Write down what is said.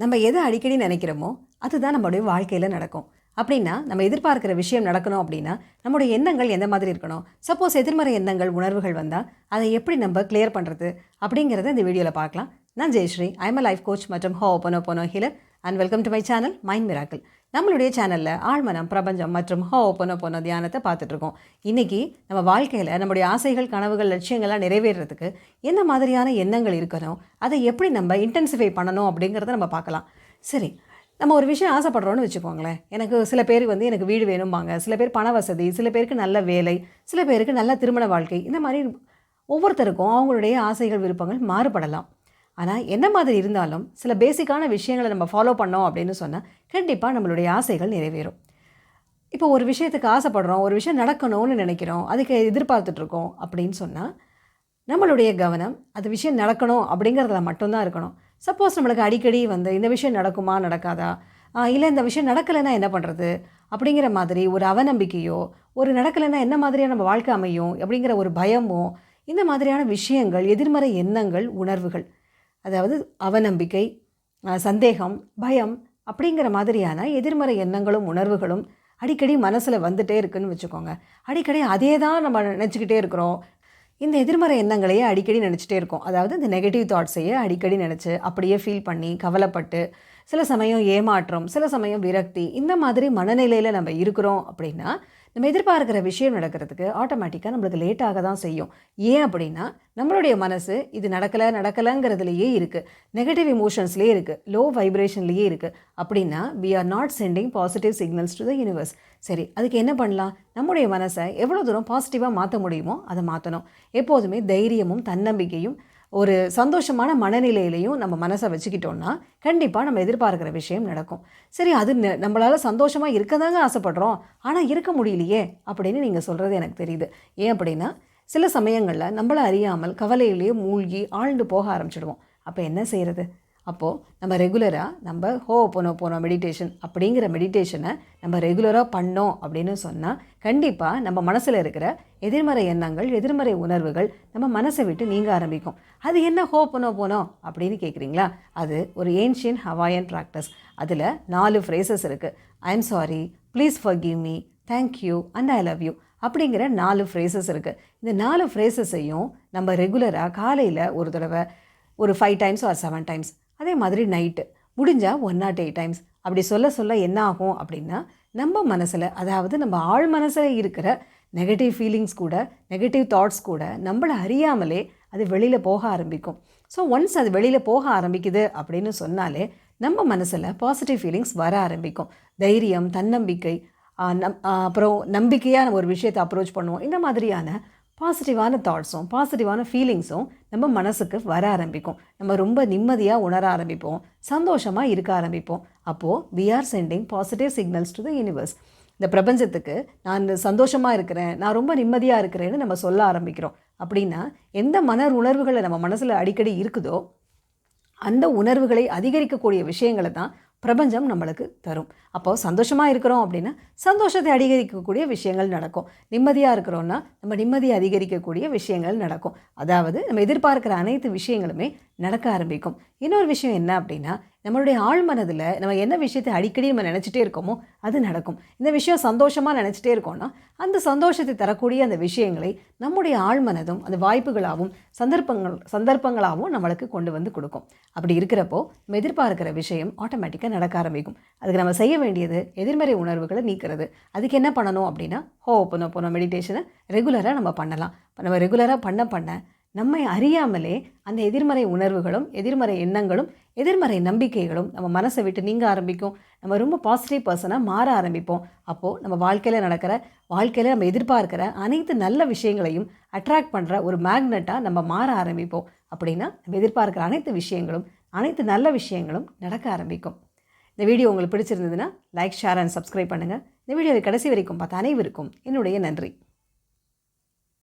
நம்ம எதை அடிக்கடி நினைக்கிறோமோ அதுதான் நம்மளுடைய வாழ்க்கையில் நடக்கும். அப்படின்னா நம்ம எதிர்பார்க்குற விஷயம் நடக்கணும் அப்படின்னா நம்மளுடைய எண்ணங்கள் எந்த மாதிரி இருக்கணும்? சப்போஸ் எதிர்மறை எண்ணங்கள், உணர்வுகள் வந்தால் அதை எப்படி நம்ம கிளியர் பண்ணுறது அப்படிங்கிறத இந்த வீடியோவில் பார்க்கலாம். நான் ஜெயஸ்ரீ, ஐஎம் லைஃப் கோச் மற்றும் ho'oponopono healer and welcome to my channel mind miracle. நம்மளுடைய சேனலில் ஆழ்மனம், பிரபஞ்சம் மற்றும் ஹோபனோபோனோ தியானத்தை பார்த்துட்ருக்கோம். இன்றைக்கி நம்ம வாழ்க்கையில் நம்முடைய ஆசைகள், கனவுகள், லட்சியங்கள்லாம் நிறைவேறதுக்கு என்ன மாதிரியான எண்ணங்கள் இருக்கணும், அதை எப்படி நம்ம இன்டென்சிஃபை பண்ணணும் அப்படிங்கிறத நம்ம பார்க்கலாம். சரி, நம்ம ஒரு விஷயம் ஆசைப்படுறோன்னு வச்சுக்கோங்களேன். எனக்கு சில பேர் எனக்கு வீடு வேணும்பாங்க, சில பேர் பண வசதி, சில பேருக்கு நல்ல வேலை, சில பேருக்கு நல்ல திருமண வாழ்க்கை. இந்த மாதிரி ஒவ்வொருத்தருக்கும் அவங்களுடைய ஆசைகள், விருப்பங்கள் மாறுபடலாம். ஆனால் என்ன மாதிரி இருந்தாலும் சில பேசிக்கான விஷயங்களை நம்ம ஃபாலோ பண்ணோம் அப்படின்னு சொன்னால் கண்டிப்பாக நம்மளுடைய ஆசைகள் நிறைவேறும். இப்போ ஒரு விஷயத்துக்கு ஆசைப்படுறோம், ஒரு விஷயம் நடக்கணும்னு நினைக்கிறோம், அதுக்கு எதிர்பார்த்துட்ருக்கோம் அப்படின்னு சொன்னால் நம்மளுடைய கவனம் அது விஷயம் நடக்கணும் அப்படிங்கிறதுல மட்டும்தான் இருக்கணும். சப்போஸ் நம்மளுக்கு அடிக்கடி இந்த விஷயம் நடக்குமா, நடக்காதா, இல்லை இந்த விஷயம் நடக்கலைன்னா என்ன பண்ணுறது அப்படிங்கிற மாதிரி ஒரு அவநம்பிக்கையோ, ஒரு நடக்கலைன்னா என்ன மாதிரியாக நம்ம வாழ்க்கை அமையும் அப்படிங்கிற ஒரு பயமோ, இந்த மாதிரியான விஷயங்கள், எதிர்மறை எண்ணங்கள், உணர்வுகள், அதாவது அவநம்பிக்கை, சந்தேகம், பயம் அப்படிங்கிற மாதிரியான எதிர்மறை எண்ணங்களும் உணர்வுகளும் அடிக்கடி மனசில் வந்துகிட்டே இருக்குதுன்னு வச்சுக்கோங்க. அடிக்கடி அதே தான் நம்ம நினச்சிக்கிட்டே இருக்கிறோம். இந்த எதிர்மறை எண்ணங்களையே அடிக்கடி நினச்சிட்டே இருக்கோம். அதாவது இந்த நெகட்டிவ் தாட்ஸையே அடிக்கடி நினச்சி அப்படியே ஃபீல் பண்ணி கவலைப்பட்டு, சில சமயம் ஏமாற்றம், சில சமயம் விரக்தி, இந்த மாதிரி மனநிலையில் நம்ம இருக்கிறோம் அப்படின்னா நம்ம எதிர்பார்க்குற விஷயம் நடக்கிறதுக்கு ஆட்டோமேட்டிக்காக நம்மளுக்கு லேட்டாக தான் செய்யும். ஏன் அப்படின்னா நம்மளுடைய மனசு இது நடக்கலைங்கிறதுலையே இருக்குது, நெகட்டிவ் இமோஷன்ஸ்லேயே இருக்குது, லோ வைப்ரேஷன்லேயே இருக்குது. அப்படின்னா we are not sending positive signals to the universe. சரி, அதுக்கு என்ன பண்ணலாம்? நம்முடைய மனசை எவ்வளோ தூரம் பாசிட்டிவாக மாற்ற முடியுமோ அதை மாற்றணும். எப்போதுமே தைரியமும், தன்னம்பிக்கையும், ஒரு சந்தோஷமான மனநிலையிலையும் நம்ம மனசை வச்சுக்கிட்டோன்னா கண்டிப்பாக நம்ம எதிர்பார்க்குற விஷயம் நடக்கும். சரி, அது நம்மளால் சந்தோஷமாக இருக்கதாங்க ஆசைப்படுறோம், ஆனால் இருக்க முடியலையே அப்படின்னு நீங்கள் சொல்கிறது எனக்கு தெரியுது. ஏன் அப்படின்னா சில சமயங்களில் நம்மளை அறியாமல் கவலையிலேயே மூழ்கி ஆழ்ந்து போக ஆரம்பிச்சிடுவோம். அப்போ என்ன செய்கிறது? அப்போது நம்ம ரெகுலராக நம்ம ஹோபனோபோனோ மெடிடேஷன் அப்படிங்கிற மெடிடேஷனை நம்ம ரெகுலராக பண்ணோம் அப்படின்னு சொன்னால் கண்டிப்பாக நம்ம மனசில் இருக்கிற எதிர்மறை எண்ணங்கள், எதிர்மறை உணர்வுகள் நம்ம மனசை விட்டு நீங்க ஆரம்பிக்கும். அது என்ன ஹோபனோபோனோ அப்படின்னு கேட்குறீங்களா? அது ஒரு ஏன்ஷியன் ஹவாயன் ப்ராக்டிஸ். அதில் 4 ஃப்ரேசஸ் இருக்குது. I am sorry, please forgive me, thank you and I love you அப்படிங்கிற 4 ஃப்ரேசஸ் இருக்குது. இந்த 4 ஃப்ரேசஸையும் நம்ம ரெகுலராக காலையில் ஒரு தடவை ஒரு 5 டைம்ஸ் ஆர் 7 டைம்ஸ், அதே மாதிரி நைட்டு முடிஞ்சால் 108 டைம்ஸ் அப்படி சொல்ல என்ன ஆகும் அப்படின்னா நம்ம மனசில், அதாவது நம்ம ஆழ் மனசில் இருக்கிற நெகட்டிவ் ஃபீலிங்ஸ் கூட, நெகட்டிவ் தாட்ஸ் கூட நம்மளை அறியாமலே அது வெளியில் போக ஆரம்பிக்கும். ஸோ ஒன்ஸ் அது வெளியில் போக ஆரம்பிக்குது அப்படின்னு சொன்னாலே நம்ம மனசில் பாசிட்டிவ் ஃபீலிங்ஸ் வர ஆரம்பிக்கும். தைரியம், தன்னம்பிக்கை, அப்புறம் நம்பிக்கையாக நம்ம ஒரு விஷயத்தை அப்ரோச் பண்ணுவோம். இந்த மாதிரியான பாசிட்டிவான தாட்ஸும் பாசிட்டிவான ஃபீலிங்ஸும் நம்ம மனசுக்கு வர ஆரம்பிக்கும். நம்ம ரொம்ப நிம்மதியாக உணர ஆரம்பிப்போம், சந்தோஷமாக இருக்க ஆரம்பிப்போம். அப்போது we are sending positive signals to the universe. இந்த பிரபஞ்சத்துக்கு நான் சந்தோஷமாக இருக்கிறேன், நான் ரொம்ப நிம்மதியாக இருக்கிறேன்னு நம்ம சொல்ல ஆரம்பிக்கிறோம். அப்படின்னா எந்த உணர்வுகளை நம்ம மனசில் அடிக்கடி இருக்குதோ அந்த உணர்வுகளை அதிகரிக்கக்கூடிய விஷயங்களை தான் பிரபஞ்சம் நம்மளுக்கு தரும். அப்போது சந்தோஷமாக இருக்கிறோம் அப்படின்னா சந்தோஷத்தை அதிகரிக்கக்கூடிய விஷயங்கள் நடக்கும். நிம்மதியாக இருக்கிறோன்னா நம்ம நிம்மதியை அதிகரிக்கக்கூடிய விஷயங்கள் நடக்கும். அதாவது நம்ம எதிர்பார்க்குற அனைத்து விஷயங்களுமே நடக்க ஆரம்பிக்கும். இன்னொரு விஷயம் என்ன அப்படின்னா நம்மளுடைய ஆழ்மனதில் நம்ம என்ன விஷயத்தை அடிக்கடி நம்ம நினச்சிட்டே இருக்கோமோ அது நடக்கும். இந்த விஷயம் சந்தோஷமாக நினச்சிட்டே இருக்கோன்னா அந்த சந்தோஷத்தை தரக்கூடிய அந்த விஷயங்களை நம்முடைய ஆழ்மனதும் அந்த வாய்ப்புகளாகவும் சந்தர்ப்பங்களாகவும் நம்மளுக்கு கொண்டு வந்து கொடுக்கும். அப்படி இருக்கிறப்போ நம்ம எதிர்பார்க்குற விஷயம் ஆட்டோமேட்டிக்காக நடக்க ஆரம்பிக்கும். அதுக்கு நம்ம செய்ய வேண்டியது எதிர்மறை உணர்வுகளை நீக்கிறது. அதுக்கு என்ன பண்ணணும் அப்படின்னா ஹோபனோபோனோ மெடிடேஷனை ரெகுலராக நம்ம பண்ணலாம். நம்ம ரெகுலராக பண்ண நம்மை அறியாமலே அந்த எதிர்மறை உணர்வுகளும், எதிர்மறை எண்ணங்களும், எதிர்மறை நம்பிக்கைகளும் நம்ம மனசை விட்டு நீங்க ஆரம்பிக்கும். நம்ம ரொம்ப பாசிட்டிவ் பர்சனாக மாற ஆரம்பிப்போம். அப்போது நம்ம வாழ்க்கையில் நம்ம எதிர்பார்க்குற அனைத்து நல்ல விஷயங்களையும் அட்ராக்ட் பண்ணுற ஒரு மேக்னெட்டாக நம்ம மாற ஆரம்பிப்போம். அப்படின்னா நம்ம எதிர்பார்க்குற அனைத்து விஷயங்களும், அனைத்து நல்ல விஷயங்களும் நடக்க ஆரம்பிக்கும். இந்த வீடியோ உங்களுக்கு பிடிச்சிருந்ததுன்னா லைக், ஷேர் அண்ட் சப்ஸ்கிரைப் பண்ணுங்கள். இந்த வீடியோவை கடைசி வரைக்கும் பார்த்த அனைவருக்கும் என்னுடைய நன்றி.